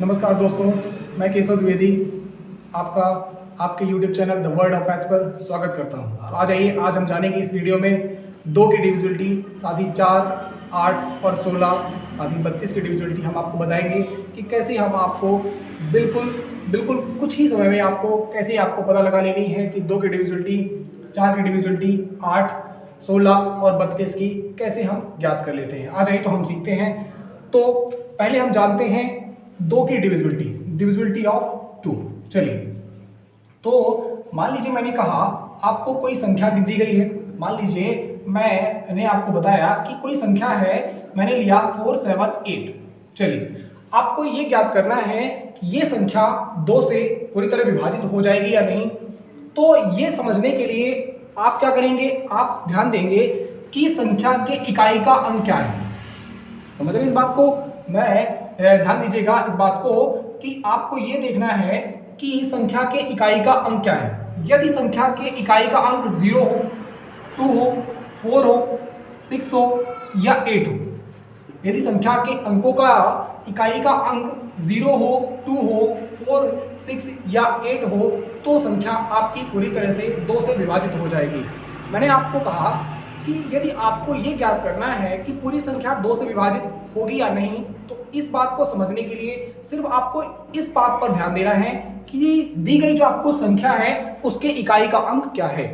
नमस्कार दोस्तों, मैं केशव द्विवेदी आपका आपके YouTube channel the world of maths पर स्वागत करता हूं। तो आ जाइए, आज हम जानेंगे इस वीडियो में 2 की डिविजिबिलिटी, साथ ही 4, 8 और 16, साथ ही 32 की डिविजिबिलिटी हम आपको बताएंगे कि कैसे हम आपको बिल्कुल कुछ ही समय में कैसे आपको पता लगा लेनी है कि 2 की डिविजिबिलिटी, 4 की डिविजिबिलिटी, 8, 16 और 32 की कैसे हम ज्ञात कर लेते हैं। आ जाइए तो हम सीखते हैं। तो पहले हम जानते हैं 2 की डिविजिबिलिटी ऑफ 2। चलिए, तो मान लीजिए मैंने कहा आपको कोई संख्या दी गई है। मान लीजिए मैंने आपको बताया कि कोई संख्या है, मैंने लिया 4, 7, 8। चलिए, आपको ये ज्ञात करना है कि ये संख्या 2 से पूरी तरह विभाजित हो जाएगी या नहीं। तो ये समझने के लिए आप क्या करेंगे, आप ध्यान देंगे कि संख्या के इकाई का अंक क्या है। समझ रहे इस बात को? मैं ध्यान दीजिएगा इस बात को कि आपको ये देखना है कि संख्या के इकाई का अंक क्या है। यदि संख्या के इकाई का अंक 0 हो, 2 हो, 4 हो, 6 हो या 8 हो, यदि संख्या के अंकों का इकाई का अंक 0 हो, 2 हो, 4, 6 या 8 हो, तो संख्या आपकी पूरी तरह से 2 से विभाजित हो जाएगी। मैंने आपको कहा कि यदि आपको ये ज्ञात करना है कि पूरी संख्या 2 से विभाजित होगी या नहीं, तो इस बात को समझने के लिए सिर्फ आपको इस बात पर ध्यान देना है कि दी गई जो आपको संख्या है उसके इकाई का अंक क्या है।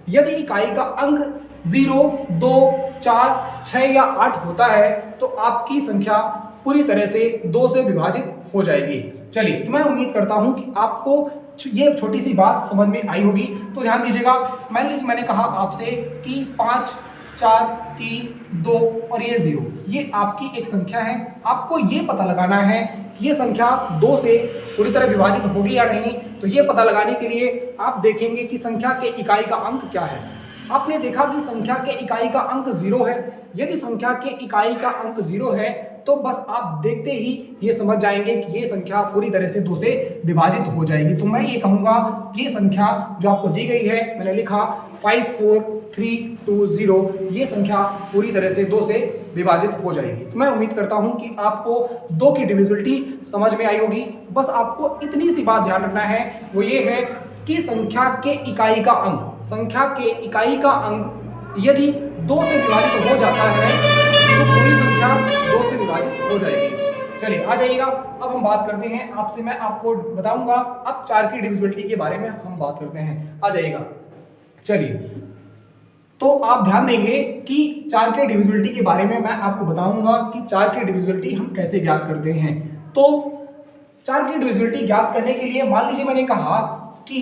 यदि इकाई का अंक 0, 2, 4, 6 या 8 होता है तो आपकी संख्या पूरी तरह से 2 से विभाजित हो जाएगी। चलिए, तो मैं उम्मीद करता हूं कि आपको ये छोटी सी बात समझ में आई होगी। तो ध्यान दीजिएगा, मैंने कहा आपसे कि 5, 4, 3, 2 और ये 0, ये आपकी एक संख्या है। आपको ये पता लगाना है कि ये संख्या 2 से पूरी तरह विभाजित होगी या नहीं। तो ये पता लगाने के लिए आप देखेंगे कि संख्या के इकाई का अंक क्या है। आपने देखा कि संख्या के इकाई का अंक 0 है। यदि संख्या के इकाई का अंक 0 है तो बस आप देखते ही ये समझ जाएंगे कि ये संख्या पूरी तरह से 2 से विभाजित हो जाएगी। तो मैं ये कहूँगा कि ये संख्या जो आपको दी गई है, मैंने लिखा 5, 4, 3, 2, 0, ये संख्या पूरी तरह से 2 से विभाजित हो जाएगी। तो मैं उम्मीद करता हूँ कि आपको 2 की डिविजिबिलिटी समझ में आई होगी। बस आपको इतनी सी बात ध्यान रखना है, वो ये है कि संख्या के इकाई का अंक, संख्या के इकाई का अंक यदि 2 से विभाजित हो जाता है तो पूरी संख्या 2 से विभाजित हो जाएगी। चलिए, आ जाइएगा, अब हम बात करते हैं आपसे, मैं आपको बताऊंगा अब 4 की डिविजिबिलिटी के बारे में हम बात करते हैं। आ जाइएगा। चलिए, तो आप ध्यान देंगे कि 4 के डिविजिबिलिटी के बारे में मैं आपको बताऊंगा कि 4 की डिविजिबिलिटी हम कैसे ज्ञात करते हैं। तो 4 की डिविजिबिलिटी ज्ञात करने के लिए मान लीजिए मैंने कहा कि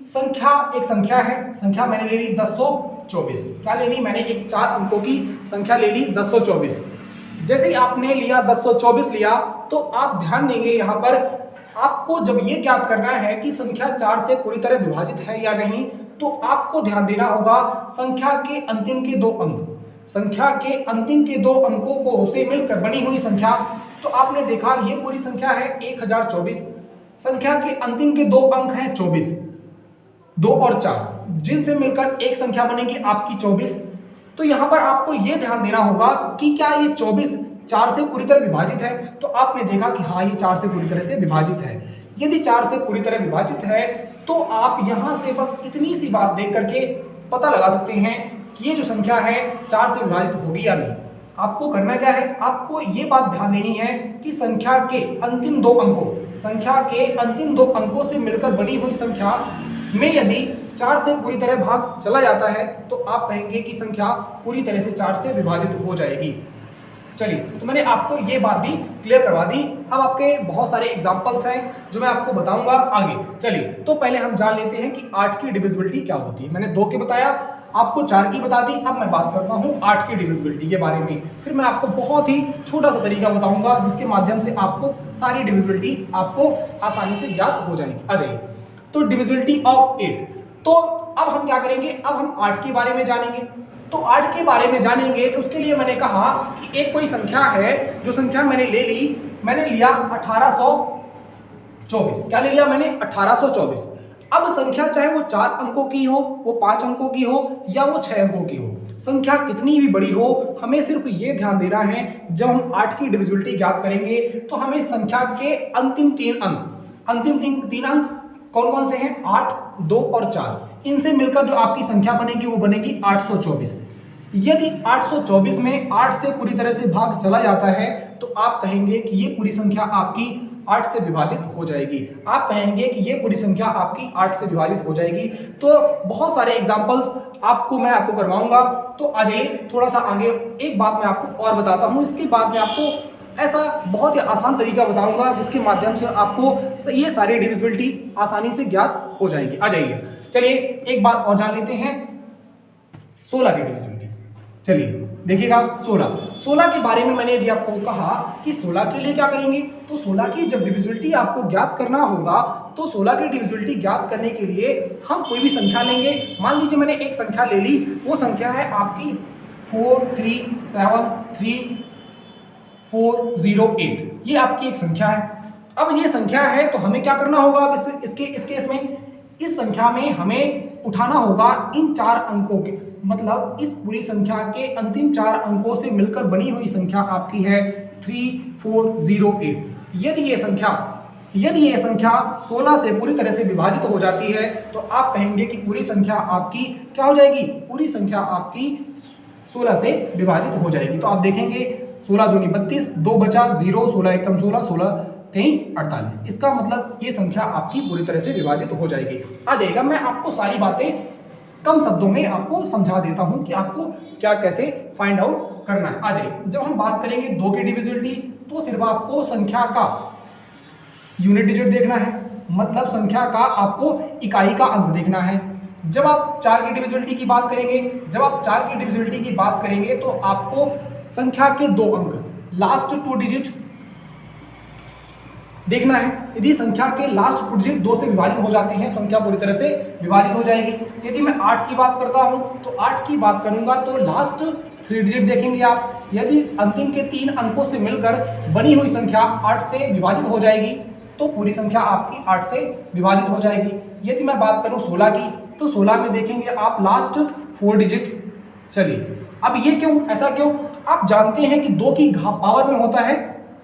एक संख्या है, संख्या मैंने ले ली 1024। क्या ले ली मैंने? एक 4 अंकों की संख्या ले ली 1024। जैसे ही आपने लिया 1024 लिया, तो आप ध्यान देंगे यहाँ पर आपको जब ये ज्ञात करना है कि संख्या 4 से पूरी तरह विभाजित है या नहीं, तो आपको ध्यान देना होगा संख्या के अंतिम के 2 अंक, संख्या के अंतिम के 2 अंकों को से मिलकर बनी हुई संख्या। तो आपने देखा ये पूरी संख्या है 1024, संख्या के अंतिम के 2 अंक हैं 24, 2 और 4, जिनसे मिलकर एक संख्या बनेगी आपकी 24। तो यहाँ पर आपको ये ध्यान देना होगा कि क्या ये 24 4 से पूरी तरह विभाजित है। तो आपने देखा कि हाँ, ये 4 से पूरी तरह से विभाजित है। यदि 4 से पूरी तरह विभाजित है तो आप यहाँ से बस इतनी सी बात देख करके पता लगा सकते हैं कि ये जो संख्या है 4 से विभाजित होगी या नहीं। आपको करना क्या है, आपको ये बात ध्यान देनी है कि संख्या के अंतिम 2 अंकों, संख्या के अंतिम 2 अंकों से मिलकर बनी हुई संख्या में यदि 4 से पूरी तरह भाग चला जाता है तो आप कहेंगे कि संख्या पूरी तरह से 4 से विभाजित हो जाएगी। चलिए, तो मैंने आपको ये बात भी क्लियर करवा दी। अब आपके बहुत सारे एग्जांपल्स हैं जो मैं आपको बताऊंगा आगे। चलिए, तो पहले हम जान लेते हैं कि 8 की डिविजिबिलिटी क्या होती है। मैंने 2 की बताया, आपको 4 की बता दी। अब मैं बात करता हूँ 8 की डिविजिबिलिटी के बारे में। फिर मैं आपको बहुत ही छोटा सा तरीका बताऊंगा जिसके माध्यम से आपको सारी डिविजिबिलिटी आपको आसानी से याद हो जाएगी। आ जाइए, तो डिविजिबिलिटी ऑफ 8। तो अब हम क्या करेंगे, अब हम 8 के बारे में जानेंगे। तो 8 के बारे में जानेंगे तो उसके लिए मैंने कहा कि एक कोई संख्या है, जो संख्या मैंने ले ली, मैंने लिया 1824। क्या ले लिया मैंने? 1824। अब संख्या चाहे वो 4 अंकों की हो, वो 5 अंकों की हो या वो 6 अंकों की हो, संख्या कितनी भी बड़ी हो, हमें सिर्फ ये ध्यान देना है जब हम 8 की डिविजिबिलिटी ज्ञात करेंगे तो हमें संख्या के अंतिम तीन अंक कौन कौन से हैं? 8, 2 और 4। इनसे मिलकर जो आपकी संख्या बनेगी वो बनेगी 824। यदि 824 में 8 से पूरी तरह से भाग चला जाता है तो आप कहेंगे कि ये पूरी संख्या आपकी 8 से विभाजित हो जाएगी। आप कहेंगे कि ये पूरी संख्या आपकी 8 से विभाजित हो जाएगी। तो बहुत सारे एग्जांपल्स मैं आपको करवाऊंगा। तो आ जाइए थोड़ा सा आगे एक बात मैं आपको और बताता हूँ। इसके बाद में आपको ऐसा बहुत ही आसान तरीका बताऊंगा जिसके माध्यम से आपको ये सारी डिविजिबिलिटी आसानी से ज्ञात हो जाएगी। आ जाइए, चलिए एक बात और जान लेते हैं 16 की डिविजिबिलिटी। चलिए देखिएगा 16 के बारे में मैंने यदि आपको कहा कि 16 के लिए क्या करेंगे, तो 16 की जब डिविजिबिलिटी आपको ज्ञात करना होगा तो 16 की डिविजिबिलिटी ज्ञात करने के लिए हम कोई भी संख्या लेंगे। मान लीजिए मैंने एक संख्या ले ली, वो संख्या है आपकी 4373408। ये आपकी एक संख्या है। अब ये संख्या है तो हमें क्या करना होगा? अब इस संख्या में हमें उठाना होगा इन 4 अंकों के, मतलब इस पूरी संख्या के अंतिम 4 अंकों से मिलकर बनी हुई संख्या आपकी है 3408। यदि ये संख्या 16 से पूरी तरह से विभाजित हो जाती है तो आप कहेंगे कि पूरी संख्या आपकी क्या हो जाएगी? पूरी संख्या आपकी 16 से विभाजित हो जाएगी। तो आप देखेंगे 16 दूनी 32, 2 बचा 0, 16 एकम 16, 16 3 48। इसका मतलब ये संख्या आपकी पूरी तरह से विभाजित हो जाएगी। आ जाएगा, मैं आपको सारी बातें कम शब्दों में आपको समझा देता हूं कि आपको क्या कैसे फाइंड आउट करना है। आ जाइए, जब हम बात करेंगे 2 की डिविजिबिलिटी तो सिर्फ आपको संख्या का यूनिट डिजिट देखना है, मतलब संख्या का आपको इकाई का अंक देखना है। जब आप 4 की डिविजिबिलिटी की बात करेंगे तो आपको संख्या के 2 अंक लास्ट 2 डिजिट देखना है। यदि संख्या के लास्ट 2 डिजिट 2 से विभाजित हो जाते हैं, संख्या पूरी तरह से विभाजित हो जाएगी। यदि मैं 8 की बात करता हूं तो 8 की बात करूंगा तो लास्ट 3 डिजिट देखेंगे आप। यदि अंतिम के 3 अंकों से मिलकर बनी हुई संख्या 8 से विभाजित हो जाएगी तो पूरी संख्या आपकी 8 से विभाजित हो जाएगी। यदि मैं बात करूं 16 की तो 16 में देखेंगे आप लास्ट 4 डिजिट। चलिए, अब ये क्यों, ऐसा क्यों? आप जानते हैं कि 2 की पावर में होता है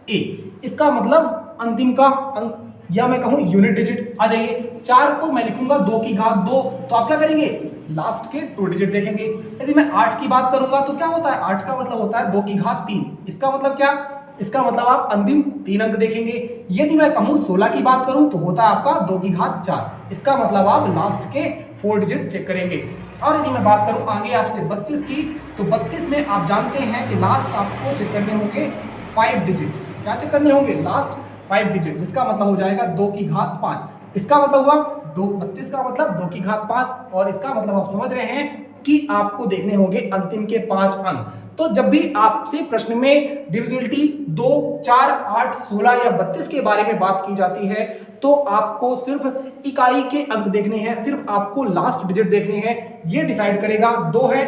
a, इसका मतलब अंतिम का अंक या मैं कहूं यूनिट डिजिट। आ जाइए, 4 को मैं लिखूंगा 2 की घात 2, तो आप क्या करेंगे? लास्ट के 2 डिजिट देखेंगे। यदि मैं 8 की बात करूंगा तो क्या होता है? 8 का मतलब होता है 2 की घात 3। इसका मतलब क्या? इसका मतलब आप अंतिम 3 अंक देखेंगे। यदि मैं कहूं 16 की बात करूं तो होता है आपका 2 की घात 4। इसका मतलब आप लास्ट के 4 डिजिट चेक करेंगे। और यदि मैं बात करूं आगे आपसे 32 की तो 32 में आप जानते हैं कि लास्ट आपको चेक करने होंगे 5 डिजिट। क्या चेक करने होंगे? लास्ट 5 डिजिट, जिसका मतलब हो जाएगा 2 की घात 5। इसका मतलब हुआ 32 का मतलब 2 की घात 5, और इसका मतलब आप समझ रहे हैं कि आपको देखने होंगे अंतिम के 5 अंक। तो जब भी आपसे प्रश्न में डिविजिबिलिटी 2, 4, 8, 16 या 32 के बारे में बात की जाती है तो आपको सिर्फ इकाई के अंक देखने हैं, सिर्फ आपको लास्ट डिजिट देखने हैं। ये डिसाइड करेगा। 2 है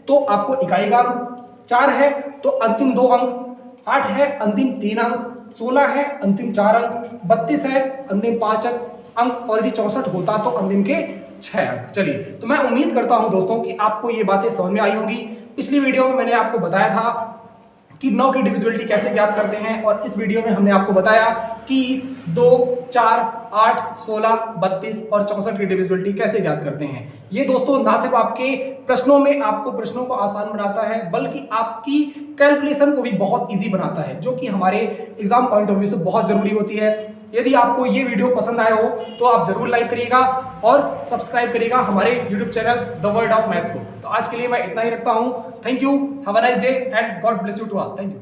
तो आपको इकाई का अंक, 4 है तो अंतिम 2 अंक, 8 है अंतिम 3 अंक, 16 है अंतिम 4 अंक, 32 है अंतिम 5 अंक, और यदि 64 होता तो अंतिम के 6 अंक। चलिए, तो मैं उम्मीद करता हूं दोस्तों कि आपको ये बातें समझ में आई होंगी। पिछली वीडियो में मैंने आपको बताया था कि 9 की डिविजिबिलिटी कैसे ज्ञात करते हैं, और इस वीडियो में हमने आपको बताया कि 2, 4, 8, 16, 32 और 64 की डिविजिबिलिटी कैसे ज्ञात करते हैं। ये दोस्तों ना सिर्फ आपके प्रश्नों में आपको प्रश्नों को आसान बनाता है, बल्कि आपकी कैलकुलेशन को भी बहुत इजी बनाता है, जो कि हमारे एग्जाम पॉइंट ऑफ व्यू से बहुत जरूरी होती है। यदि आपको ये वीडियो पसंद आया हो तो आप जरूर लाइक करिएगा और सब्सक्राइब करिएगा हमारे YouTube channel the world of math को। तो आज के लिए मैं इतना ही रखता हूँ। Thank you, have a nice day and God bless you to all. Thank you.